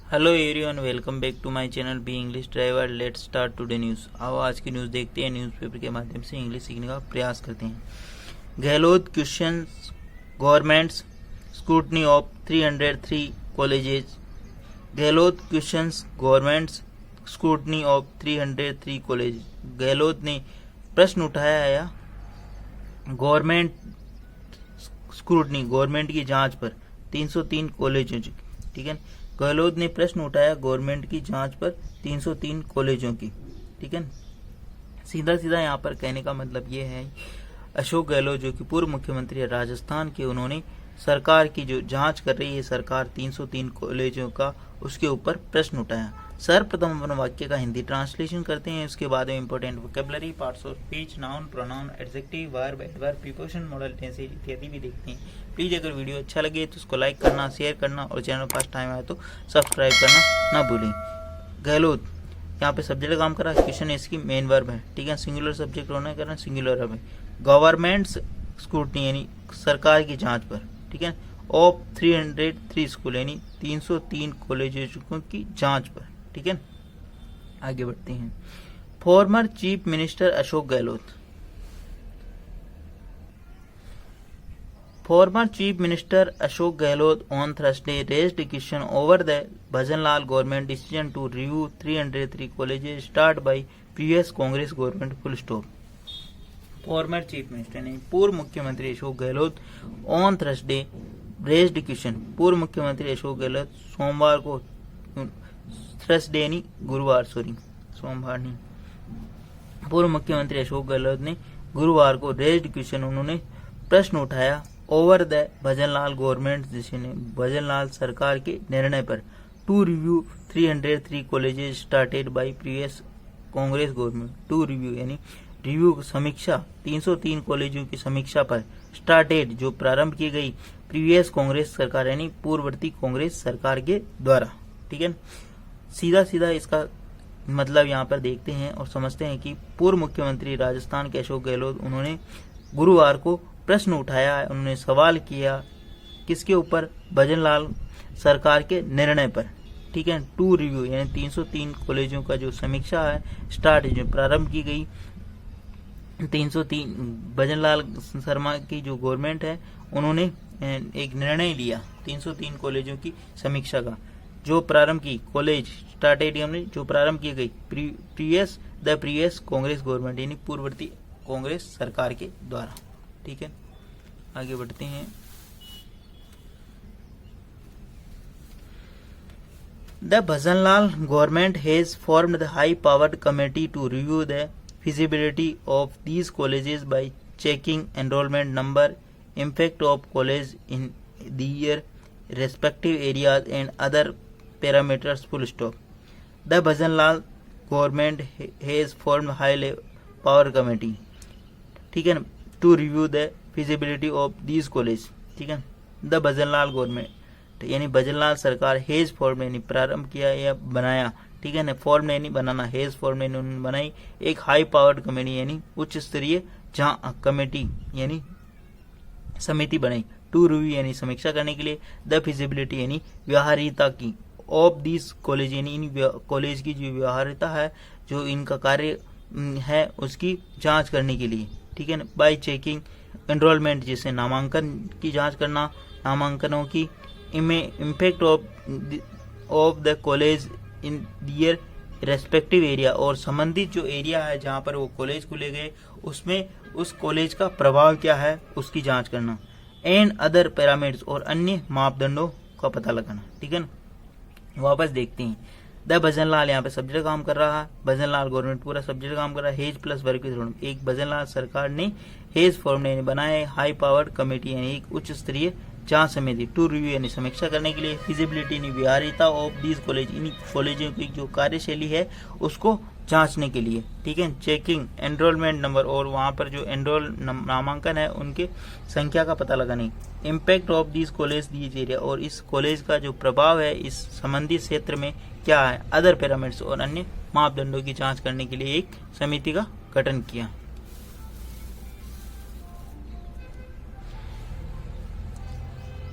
Hello everyone, welcome back to my channel be English driver. Let's start today news. आओ आज की news देखते हैं। न्यूज़पेपर के माध्यम से इंग्लिश सीखने का प्रयास करते हैं। Gehlot question governments scrutiny of 303 colleges. Gehlot question governments scrutiny of 303 college. Gehlot ने प्रश्न उठाया है गवर्नमेंट स्क्रूटनी, गवर्नमेंट की जांच पर 303 कॉलेजों की। ठीक है, गहलोत ने प्रश्न उठाया गवर्नमेंट की जांच पर 303 कॉलेजों की। ठीक है, सीधा सीधा यहाँ पर कहने का मतलब ये है, अशोक गहलोत जो कि पूर्व मुख्यमंत्री है राजस्थान के, उन्होंने सरकार की जो जांच कर रही है सरकार 303 कॉलेजों का, उसके ऊपर प्रश्न उठाया। सर्वप्रथम अपन वाक्य का हिंदी ट्रांसलेशन करते हैं, उसके बाद में important vocabulary, parts of speech, noun, pronoun, adjective, verb, adverb, preposition, model tenses इत्यादि भी देखते हैं। प्लीज अगर वीडियो अच्छा लगे तो उसको लाइक करना, शेयर करना और चैनल फर्स्ट टाइम आए तो सब्सक्राइब करना ना भूलें। गहलोत यहाँ पे सब्जेक्ट काम कर रहा है, क्वेश्चन इसकी मेन वर्ब है। ठीक है, सिंगुलर सब्जेक्ट होना है, करना सिंगुलर वर्ब है। गवर्नमेंट्स स्क्रूटनी यानी सरकार की जांच पर। ठीक है, ऑफ 303 स्कूल यानी 303 कॉलेजों की जांच पर। ठीक है, आगे बढ़ते हैं। Former chief minister Ashok Gehlot. Former Chief Minister Ashok Gehlot on Thursday raised a question over the Bhajanlal government decision to review 303 colleges started by previous Congress government. Full stop. Former Chief Minister यानी पूर्व मुख्यमंत्री Ashok Gehlot on Thursday raised a question। पूर्व मुख्यमंत्री अशोक गहलोत सोमवार को, Thursday यानी गुरुवार, सोमवार नहीं, पूर्व मुख्यमंत्री अशोक गहलोत ने गुरुवार को रेज्ड क्वेश्चन, उन्होंने प्रश्न उठाया over the Bhajanlal government decision, भजनलाल सरकार के निर्णय पर, to review 303 colleges started by previous Congress government. To review यानी रिव्यू, समीक्षा, 303 कॉलेजों की समीक्षा पर, स्टार्टेड जो प्रारंभ की गई, प्रीवियस कांग्रेस सरकार यानी पूर्ववर्ती कांग्रेस सरकार के द्वारा। ठीक है, सीधा सीधा इसका मतलब यहाँ पर देखते हैं और समझते हैं कि पूर्व मुख्यमंत्री राजस्थान के अशोक गहलोत, उन्होंने गुरुवार को प्रश्न उठाया है, उन्होंने सवाल किया किसके ऊपर, भजनलाल सरकार के निर्णय पर। ठीक है, टू रिव्यू यानी 303 कॉलेजों का जो समीक्षा है, स्टार्ट जो प्रारंभ की गई, 303 भजनलाल शर्मा की जो गवर्नमेंट है, उन्होंने एक निर्णय लिया 303 कॉलेजों की समीक्षा का, जो प्रारंभ की कॉलेज स्टार्टेड हमने जो प्रारंभ की गई प्रीवियस कांग्रेस गवर्नमेंट यानी पूर्ववर्ती कांग्रेस सरकार के द्वारा। ठीक है, आगे बढ़ते हैं। The Bhajanlal government has formed the high powered committee to review the feasibility of these colleges by checking enrollment number, impact of college in their respective areas and other parameters. Full stop. The Bhajanlal government has formed high power committee, ठीक है ना, to review the feasibility of these college। ठीक है, the Bhajanlal government यानी भजनलाल सरकार, hedge form यानी प्रारंभ किया या बनाया। ठीक है ना, फॉर्म नहीं बनाना, हेज फॉर्म ने उन्होंने बनाई एक हाई पावर्ड कमेटी यानी उच्च स्तरीय कमेटी यानी समिति बनाई, टू रिव्यू यानी समीक्षा करने के लिए, द फिजिबिलिटी यानी व्यवहारिता की, ऑफ दिस कॉलेज यानी इन कॉलेज की जो व्यवहारिता है, जो इनका कार्य है, उसकी जांच करने के लिए। ठीक है ना, बाय चेकिंग एनरोलमेंट जैसे नामांकन की जांच करना, नामांकनों की, impact of the college in their respective area, और संबंधित जो एरिया है जहाँ पर वो कॉलेज खुले गए, उसमें उस कॉलेज का प्रभाव क्या है उसकी जांच करना, एंड अदर पैरामीटर्स और अन्य मापदंडों का पता लगाना। ठीक है ना, वापस देखते हैं। द भजनलाल यहाँ पे सब्जेक्ट काम कर रहा है, भजनलाल गवर्नमेंट पूरा सब्जेक्ट काम कर रहा है, हेज प्लस वर्क की जरूरत, एक भजनलाल सरकार ने हेज फॉर्म ने बनाए हाई पावर्ड कमेटी यानी एक उच्च स्तरीय जांच समिति, टू रिव्यू यानी समीक्षा करने के लिए, फिजिबिलिटी यानी व्यवहारिता ऑफ दीज कॉलेज इन कॉलेजों की जो कार्यशैली है उसको जांचने के लिए। ठीक है, चेकिंग एनरोलमेंट नंबर, और वहां पर जो एनरोल नामांकन है उनके संख्या का पता लगाने, impact of these college these area, और इस कॉलेज का जो प्रभाव है इस संबंधित क्षेत्र में क्या है, अदर पैरामीटर्स और अन्य मापदंडों की जांच करने के लिए एक समिति का गठन किया।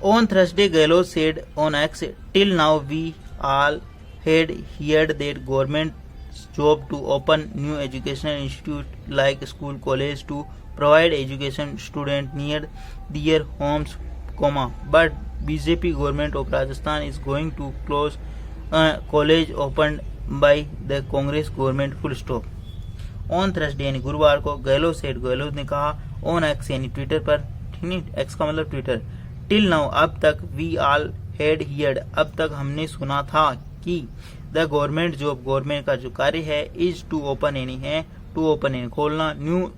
On Thursday, Gehlot said on X, "Till now we all had heard that government's job to open new educational institute like school college to provide education student near their homes, but BJP government of Rajasthan is going to close college opened by the Congress government, full stop. On Thursday यानी गुरुवार को गहलोत ने कहा on x यानी Twitter पर, ठीक नहीं, x का मतलब ट्विटर, टिल नाउ अब तक, वी ऑल हैड हियर्ड अब तक हमने सुना था कि द गवर्नमेंट जॉब गवर्नमेंट का जो कार्य है इज टू ओपन यानी है टू ओपन यानी खोलना न्यू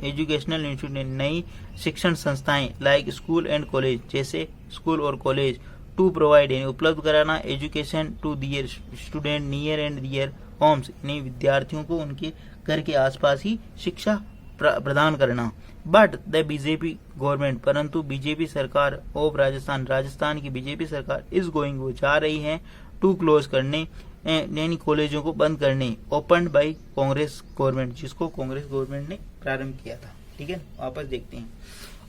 एजुकेशनल इंस्टीट्यूट नई शिक्षण संस्थाएं लाइक स्कूल एंड कॉलेज जैसे स्कूल और कॉलेज, टू प्रोवाइड यानी उपलब्ध कराना education to their student near and their homes यानी विद्यार्थियों को उनके घर के आसपास ही शिक्षा प्रदान करना, बट द बीजेपी गवर्नमेंट परंतु बीजेपी सरकार ऑफ राजस्थान की बीजेपी सरकार इज गोइंग वो जा रही है टू क्लोज करने यानी कॉलेजों को बंद करने ओपन बाय कांग्रेस गवर्नमेंट जिसको कांग्रेस गवर्नमेंट ने प्रारंभ किया था। ठीक है, वापस देखते हैं।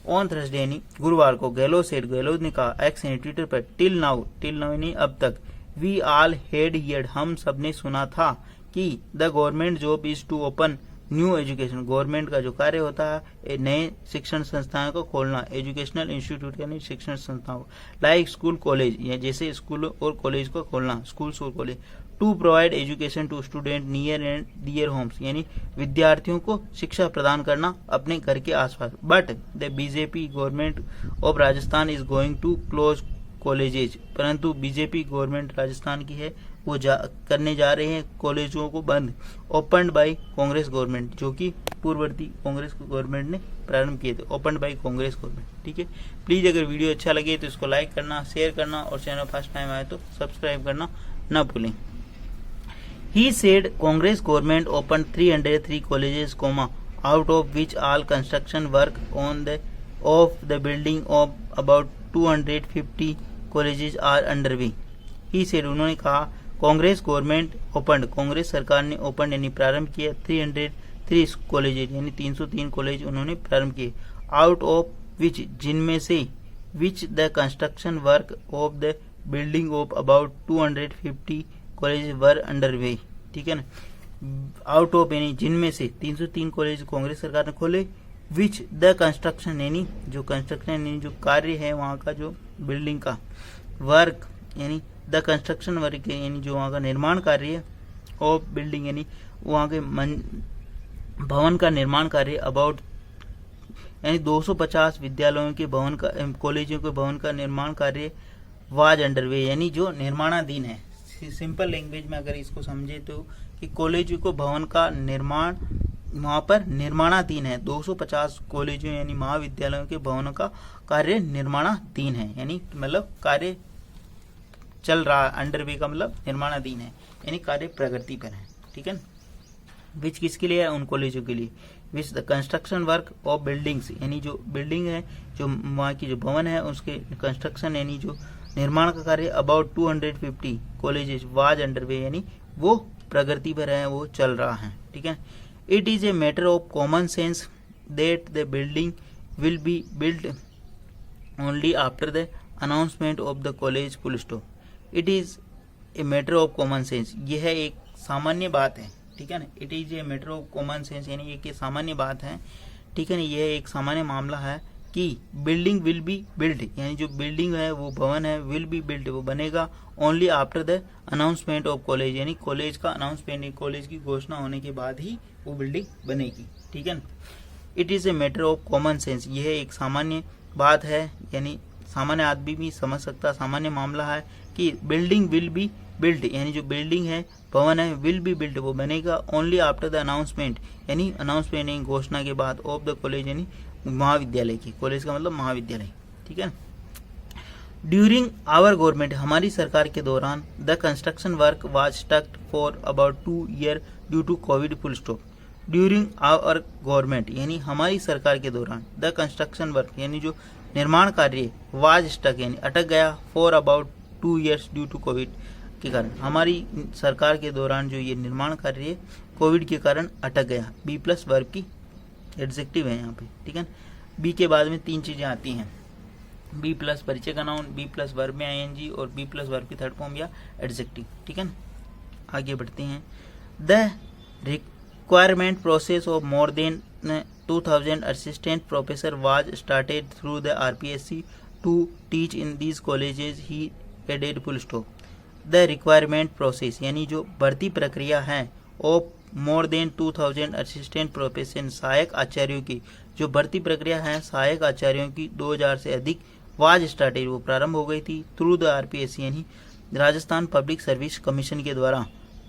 ऑन थर्सडे यानी गुरुवार को गहलोत ने कहा एक्स यानी ट्विटर पर टिल नाउ यानी अब तक, वी ऑल हैड हियर्ड हम सबने सुना था कि the government job is to open new education government का जो कार्य होता है नए शिक्षण संस्थानों को खोलना एजुकेशनल इंस्टीट्यूट यानी शिक्षण संस्थाओं लाइक स्कूल कॉलेज या जैसे स्कूल और कॉलेज को खोलना स्कूल्स और college, to provide education to student near and their homes यानी विद्यार्थियों को शिक्षा प्रदान करना अपने घर के आसपास, but the BJP government of Rajasthan is going to close colleges परंतु बीजेपी गवर्नमेंट राजस्थान की है वो करने जा रहे हैं कॉलेजों को बंद ओपनड बाय कांग्रेस गवर्नमेंट जो कि पूर्ववर्ती कांग्रेस गवर्नमेंट ने प्रारंभ किए थे, ओपनड बाय कांग्रेस गवर्नमेंट। ठीक है, प्लीज अगर वीडियो अच्छा लगे तो इसको लाइक करना, शेयर करना और चैनल फर्स्ट टाइम आए तो सब्सक्राइब करना न भूलें। He said Congress government opened 303 colleges, out of which all construction work of the building of about 250 colleges are underway. He said उन्होंने कहा कांग्रेस गवर्नमेंट ओपन कांग्रेस सरकार ने ओपन यानी प्रारंभ किया 303 कॉलेज यानी 303 कॉलेज उन्होंने प्रारंभ किए, आउट ऑफ विच जिनमें से which the construction work of the building of about 250 college were underway. ठीक है ना, आउट ऑफ यानी जिनमें से 303 कॉलेज कांग्रेस सरकार ने खोले, विच द कंस्ट्रक्शन यानी जो कंस्ट्रक्शन यानी जो कार्य है वहाँ का जो बिल्डिंग का, वर्क यानी द कंस्ट्रक्शन वर्क यानी जो वहाँ का निर्माण कार्य ऑफ बिल्डिंग यानी वहाँ के भवन का निर्माण कार्य, अबाउट यानी 250 विद्यालयों के भवन का कॉलेजों के भवन का निर्माण कार्य वाज अंडरवे यानी जो निर्माणाधीन है। सिंपल लैंग्वेज में अगर इसको समझे तो कि कॉलेजों को भवन का निर्माण वहां पर निर्माणाधीन है, 250 कॉलेजों यानी महाविद्यालयों के भवनों का कार्य निर्माणाधीन है यानी मतलब कार्य चल रहा है, अंडरवे का मतलब निर्माणाधीन है यानी कार्य प्रगति पर है। ठीक है, विच किसके लिए है, उन कॉलेजों के लिए, which the construction work of buildings यानी जो बिल्डिंग है जो वहाँ की जो भवन है उसके कंस्ट्रक्शन यानी जो निर्माण का कार्य अबाउट 250 कॉलेजेस वाज अंडरवे यानी वो प्रगति पर है, वो चल रहा है। ठीक है, it is a matter of common sense that the building will be build only after the announcement of the college, full stop. It is a matter of common sense यह एक सामान्य बात है। ठीक है ना, it is a matter of common sense यानी एक सामान्य बात है। ठीक है ना, यह एक सामान्य मामला है कि बिल्डिंग विल बी बिल्ड यानी जो बिल्डिंग है वो भवन है, विल बी बिल्ड वो बनेगा only after the announcement of college यानी कॉलेज का अनाउंसमेंट कॉलेज की घोषणा होने के बाद ही वो बिल्डिंग बनेगी। ठीक है ना, it is a matter of common sense यह एक सामान्य बात है यानी सामान्य आदमी भी समझ सकता सामान्य मामला है कि बिल्डिंग विल बी बिल्ड यानी जो बिल्डिंग है भवन है विल बी बिल्ड वो बनेगा ओनली आफ्टर द अनाउंसमेंट यानी अनाउंसमेंट यानी घोषणा के बाद ऑफ द कॉलेज यानी महाविद्यालय की, कॉलेज का मतलब महाविद्यालय। ठीक है, ड्यूरिंग आवर गवर्नमेंट हमारी सरकार के दौरान the construction work was stucked for about 2 year due to COVID, full stop. During our government यानी हमारी सरकार के दौरान द कंस्ट्रक्शन वर्क यानी जो निर्माण कार्य वाज स्टक यानी अटक गया for about 2 years due to COVID के कारण, हमारी सरकार के दौरान जो ये निर्माण कार्य कोविड के कारण अटक गया। बी प्लस वर्ब की एडजेक्टिव है यहाँ पे। ठीक है, बी के बाद में 3 चीजें आती हैं, बी प्लस परिचय का नाउन, बी प्लस वर्ब में आईएनजी और बी प्लस वर्ब की थर्ड फॉर्म या एडजेक्टिव। ठीक है ना, आगे बढ़ते हैं। The requirement process of more than 2000 assistant professor was started through the RPSC to teach in these colleges he added full stop. The requirement process यानी जो भर्ती प्रक्रिया है of more than 2000 assistant professor सहायक आचार्यों की जो भर्ती प्रक्रिया है सहायक आचार्यों की 2000 से अधिक वाज स्टार्टेड वो प्रारंभ हो गई थी थ्रू द आरपीएससी यानी राजस्थान पब्लिक सर्विस कमीशन के द्वारा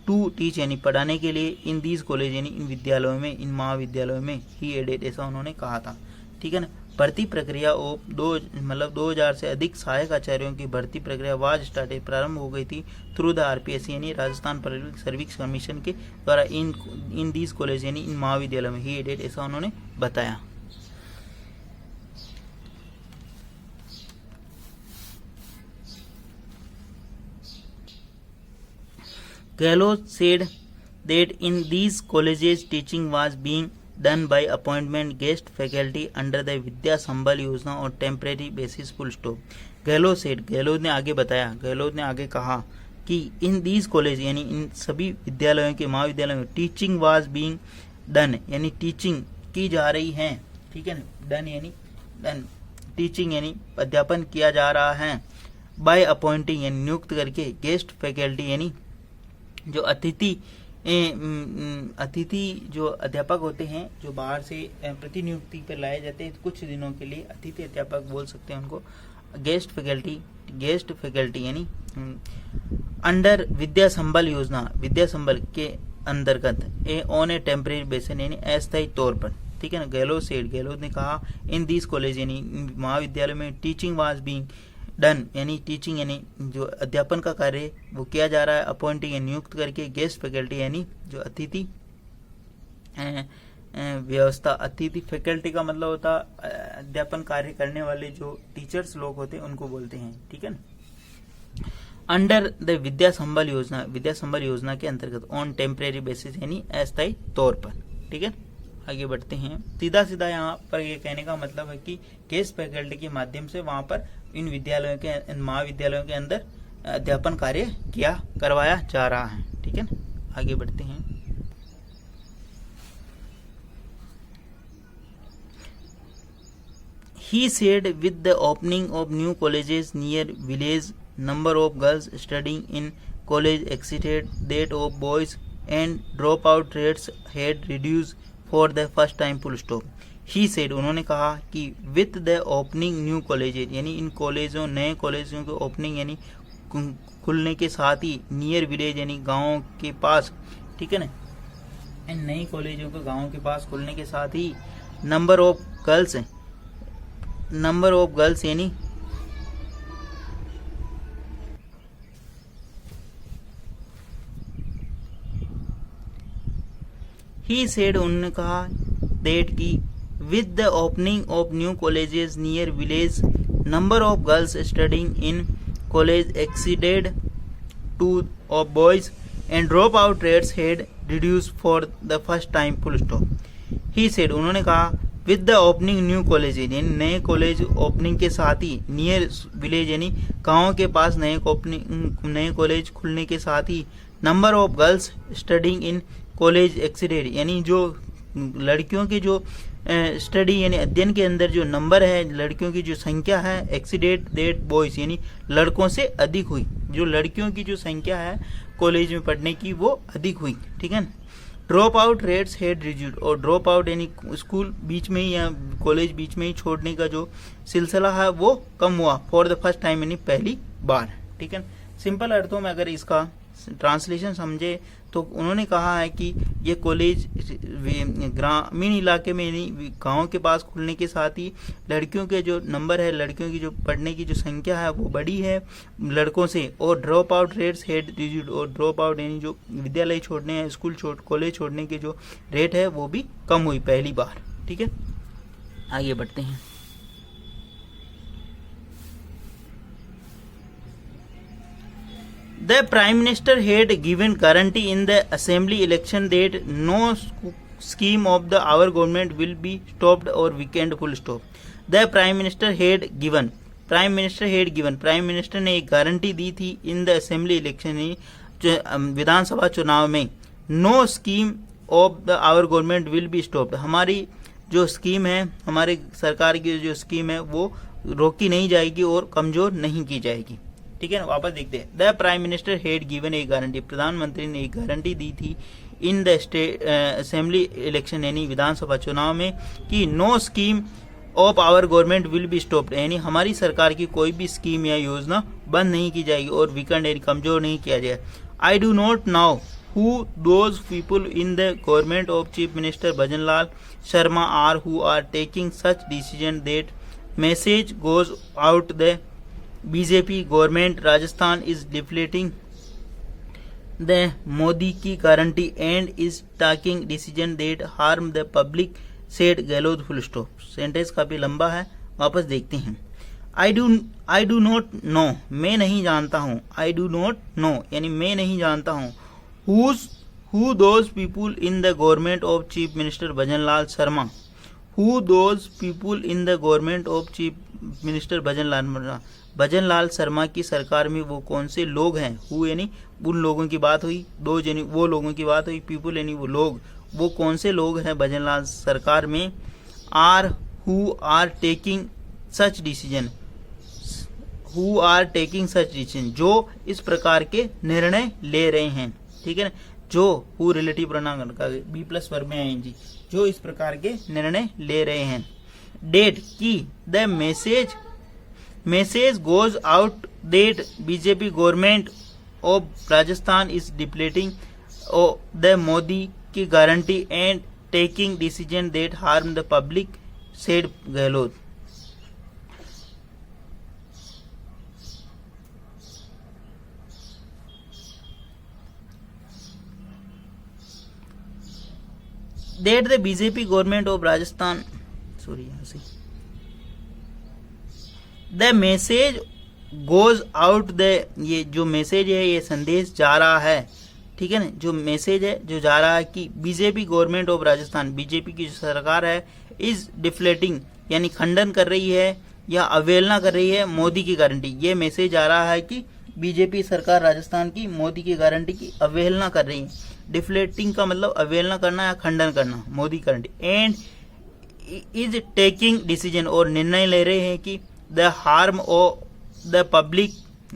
टू टीच यानी पढ़ाने के लिए इन दीज कॉलेज यानी इन विद्यालयों में इन महाविद्यालयों में ही एडेड ऐसा उन्होंने कहा था। ठीक है ना, भर्ती प्रक्रिया ऑफ 2000 से अधिक सहायक आचार्यों की भर्ती प्रक्रिया वाज स्टार्टेड प्रारंभ हो गई थी थ्रू द आरपीएससी यानी राजस्थान पब्लिक सर्विस कमीशन के द्वारा इन दीज कॉलेज यानी इन महाविद्यालयों में ही एडेड ऐसा उन्होंने बताया। Gehlot said that in these colleges teaching was being done by appointment guest faculty under the Vidya Sambal योजना और temporary basis full stop. Gehlot said Gehlot ने आगे बताया, गहलोत ने आगे कहा कि इन दीज कॉलेज यानी इन सभी विद्यालयों के महाविद्यालयों में टीचिंग वाज बीइंग डन यानी टीचिंग की जा रही है। ठीक है ना, डन यानी डन टीचिंग यानी अध्यापन किया जा रहा है बाय अपॉइंटिंग यानी नियुक्त करके गेस्ट फैकल्टी यानी जो अतिथि जो अध्यापक होते हैं जो बाहर से प्रतिनियुक्ति पर लाए जाते हैं कुछ दिनों के लिए अतिथि अध्यापक बोल सकते हैं उनको। गेस्ट फैकल्टी यानी अंडर विद्या संबल योजना विद्या संबल के अंतर्गत ऑन ए टेम्परेरी बेसिस यानी अस्थायी तौर पर। ठीक है ना, गहलोत ने कहा इन दिस कॉलेज यानी महाविद्यालय में टीचिंग वाज बीइंग डन यानी टीचिंग यानी जो अध्यापन का कार्य वो किया जा रहा है अपॉइंटिंग यानी नियुक्त करके गेस्ट फैकल्टी यानी जो अतिथि व्यवस्था अतिथि फैकल्टी का मतलब होता अध्यापन कार्य करने वाले जो टीचर्स लोग होते हैं उनको बोलते हैं। ठीक है ना, अंडर द विद्या संबल योजना के अंतर्गत ऑन टेम्परेरी बेसिस यानी अस्थायी तौर पर। ठीक है, आगे बढ़ते हैं। सीधा सीधा यहाँ पर ये कहने का मतलब है कि गेस्ट फैकल्टी के माध्यम से वहां पर इन विद्यालयों के इन महाविद्यालयों के अंदर अध्यापन कार्य करवाया जा रहा है। ठीक है ना, आगे बढ़ते हैं। He said with the opening of new colleges near village, number of girls studying in college exceeded that of boys and dropout rates had reduced for the first time full stop. He said उन्होंने कहा कि with the opening new colleges यानी इन कॉलेजों नए कॉलेजों के opening यानी खुलने के साथ ही नियर विलेज यानी गाँव के पास। ठीक है ना, इन नई कॉलेजों के गाँव के पास खुलने के साथ ही नंबर ऑफ गर्ल्स यानी He said उन्होंने कहा that कि with the opening of new colleges near village, number of girls studying in college exceeded to of boys and dropout rates had reduced for the first time full stop. He said उन्होंने कहा with the opening new colleges यानी नए college opening के साथ ही near village यानी गाँव के पास नए कॉलेज खुलने के साथ ही number of girls studying in college exceeded यानी जो लड़कियों की जो स्टडी यानी अध्ययन के अंदर जो नंबर है लड़कियों की जो संख्या है एक्सीडेड देट बॉयज यानी लड़कों से अधिक हुई। जो लड़कियों की जो संख्या है कॉलेज में पढ़ने की वो अधिक हुई। ठीक है ना, drop out rates head reduced और ड्रॉप आउट यानी स्कूल बीच में ही या कॉलेज बीच में ही छोड़ने का जो सिलसिला है वो कम हुआ फॉर द फर्स्ट टाइम यानी पहली बार। ठीक है, सिंपल अर्थों में अगर इसका ट्रांसलेशन समझे तो उन्होंने कहा है कि ये कॉलेज ग्रामीण इलाके में यानी गाँव के पास खुलने के साथ ही लड़कियों के जो नंबर है लड़कियों की जो पढ़ने की जो संख्या है वो बड़ी है लड़कों से और drop out rates head reduced और ड्रॉप आउट यानी जो विद्यालय छोड़ने हैं कॉलेज छोड़ने के जो रेट है वो भी कम हुई पहली बार। ठीक है, आगे बढ़ते हैं। The Prime Minister had given guarantee in the Assembly election that no scheme of our government will be stopped or weakened full stop. The Prime Minister had given prime minister had given, prime minister ने एक guarantee दी थी in the assembly election, विधानसभा चुनाव में, no scheme of the our government will be stopped, हमारी जो scheme है, हमारे सरकार की जो स्कीम है वो रोकी नहीं जाएगी और कमजोर नहीं की जाएगी। ठीक है ना, वापस देखते हैं। The prime minister had given एक गारंटी, प्रधानमंत्री ने एक गारंटी दी थी in the state assembly election यानी विधानसभा चुनाव में कि no scheme of our government will be stopped, यानी हमारी सरकार की कोई भी स्कीम या योजना बंद नहीं की जाएगी और वीकेंड यानी कमजोर नहीं किया जाए। I do not now who those people in the government of Chief Minister Bhajanlal Sharma are who are taking such decision that message goes out the BJP government Rajasthan is deflating the Modi की guarantee and is taking decision that harm the public, said Gehlot full stop। Sentence काफी लंबा है, वापस देखते हैं। I do not know, मैं नहीं जानता हूँ, I do not know यानी मैं नहीं जानता हूँ, who those people in the government of Chief Minister Bhajanlal Sharma, who those people in the government of Chief Minister Bhajanlal Sharma की सरकार में वो कौन से लोग हैं, हु यानी उन लोगों की बात हुई, दो यानी वो लोगों की बात हुई, पीपुल यानी वो लोग, वो कौन से लोग हैं भजनलाल सरकार में, are who are taking such decision, who are taking such decision जो इस प्रकार के निर्णय ले रहे हैं। ठीक है ना, जो हु रिलेटिव प्रोनाउन का बी प्लस वर्ब में आएंगी, जो इस प्रकार के निर्णय ले रहे हैं। डेट की the message goes out that BJP government of Rajasthan is depleting the Modi की guarantee and taking decision that harm the public, said Gehlot. That the BJP government of Rajasthan, the message goes out the, ये जो message है ये संदेश जा रहा है। ठीक है ना, जो मैसेज है जो जा रहा है कि BJP government of Rajasthan, BJP की जो सरकार है, इज डिफ्लेटिंग यानी खंडन कर रही है या अवहेलना कर रही है मोदी की गारंटी। ये मैसेज आ रहा है कि बीजेपी सरकार राजस्थान की मोदी की गारंटी की अवहेलना कर रही है। डिफ्लेटिंग का मतलब अवहेलना करना या खंडन करना Modi guarantee. And is taking decision और निर्णय ले रहे हैं कि the harm of the public,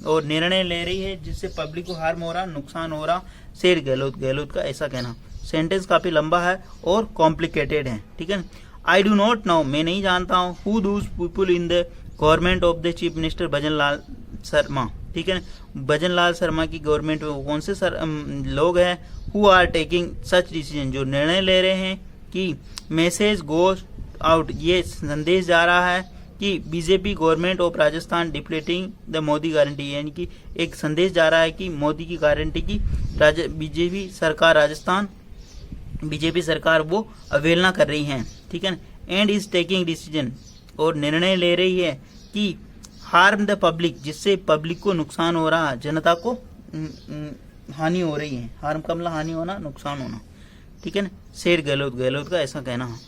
और निर्णय ले रही है जिससे पब्लिक को हार्म हो रहा, नुकसान हो रहा, शेर गहलोत का ऐसा कहना। सेंटेंस काफी लंबा है और कॉम्प्लिकेटेड है। ठीक है, आई डू नॉट नो, मैं नहीं जानता हूँ, who those people in the government of the chief minister Bhajanlal Sharma. ठीक है, भजनलाल शर्मा की गवर्नमेंट में वो कौन से लोग हैं, who are taking such decision जो निर्णय ले रहे हैं कि मैसेज गोज आउट, ये संदेश जा रहा है कि BJP government of Rajasthan depleting the Modi guarantee, यानी कि एक संदेश जा रहा है कि मोदी की गारंटी की बीजेपी सरकार राजस्थान, बीजेपी सरकार वो अवहेलना कर रही है। ठीक है ना, एंड इज टेकिंग डिसीजन और निर्णय ले रही है कि हार्म द पब्लिक, जिससे पब्लिक को नुकसान हो रहा, जनता को हानि हो रही है। हार्म का मतलब हानि होना, नुकसान होना। ठीक है ना, शेर गहलोत का ऐसा कहना है।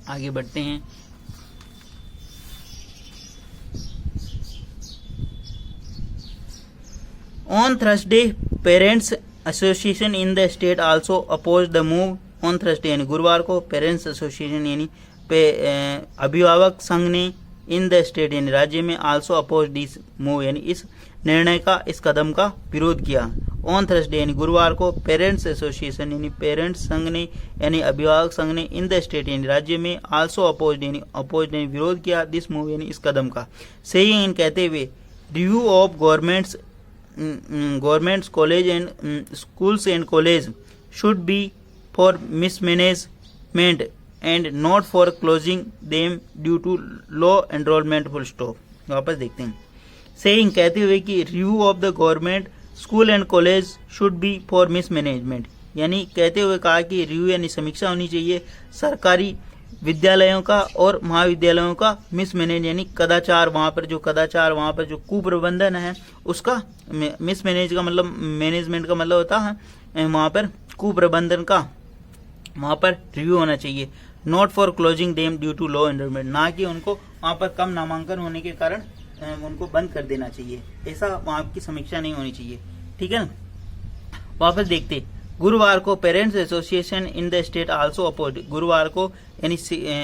आगे बढ़ते हैं। On Thursday, Parents Association in the state also opposed the move. On Thursday यानी गुरुवार को पेरेंट्स एसोसिएशन यानी अभिभावक संघ ने इन द स्टेट यानी राज्य में आल्सो अपोज दिस मूव यानी इस निर्णय का, इस कदम का विरोध किया। ऑन थर्सडे यानी गुरुवार को पेरेंट्स एसोसिएशन यानी पेरेंट्स संघ ने यानी अभिभावक संघ ने इन द स्टेट यानी राज्य में आल्सो अपोज यानी विरोध किया दिस मूव यानी इस कदम का। सेइंग इन कहते हुए review of governments college and schools and college should be for mismanagement and not for closing them due to low enrolment full stop. वापस देखते हैं। सेइंग कहते हुए कि review of the government school and college should be for mismanagement, यानी कहते हुए कहा कि रिव्यू यानी समीक्षा होनी चाहिए सरकारी विद्यालयों का और महाविद्यालयों का मिसमैनेज यानी कदाचार, वहाँ पर जो कुप्रबंधन है उसका, मिसमैनेज का मतलब मैनेजमेंट का मतलब होता है वहाँ पर कुप्रबंधन का, वहाँ पर रिव्यू होना चाहिए। Not for closing them due to low enrolment, ना कि उनको वहाँ पर कम नामांकन होने के कारण उनको बंद कर देना चाहिए। ऐसा वहाँ की समीक्षा नहीं होनी चाहिए। ठीक है ना। वापस देखते, गुरुवार को parents association in the state also oppose, गुरुवार को यानी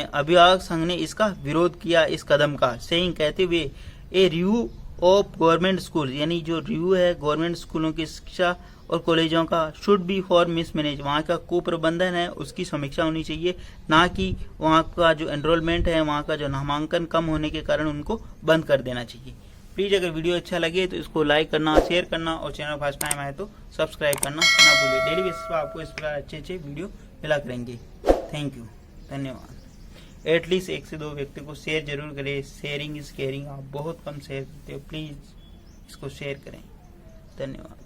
अभिभावक संघ ने इसका विरोध किया इस कदम का, सेइंग कहते हुए a review of government school, यानी जो रिव्यू है गवर्नमेंट स्कूलों की शिक्षा और कॉलेजों का, शुड बी फॉर मिसमैनेज, वहाँ का कुप्रबंधन है उसकी समीक्षा होनी चाहिए, ना कि वहाँ का जो एनरोलमेंट है, वहाँ का जो नामांकन कम होने के कारण उनको बंद कर देना चाहिए। प्लीज अगर वीडियो अच्छा लगे तो इसको लाइक करना, शेयर करना और चैनल फर्स्ट टाइम आए तो सब्सक्राइब करना ना भूलिए। डेली बेसिस पर आपको इस प्रकार अच्छे अच्छे वीडियो मिला करेंगे। थैंक यू, धन्यवाद। एटलीस्ट 1 से 2 व्यक्ति को शेयर जरूर करें, शेयरिंग इज केयरिंग। आप बहुत कम शेयर करते हो, प्लीज इसको शेयर करें। धन्यवाद।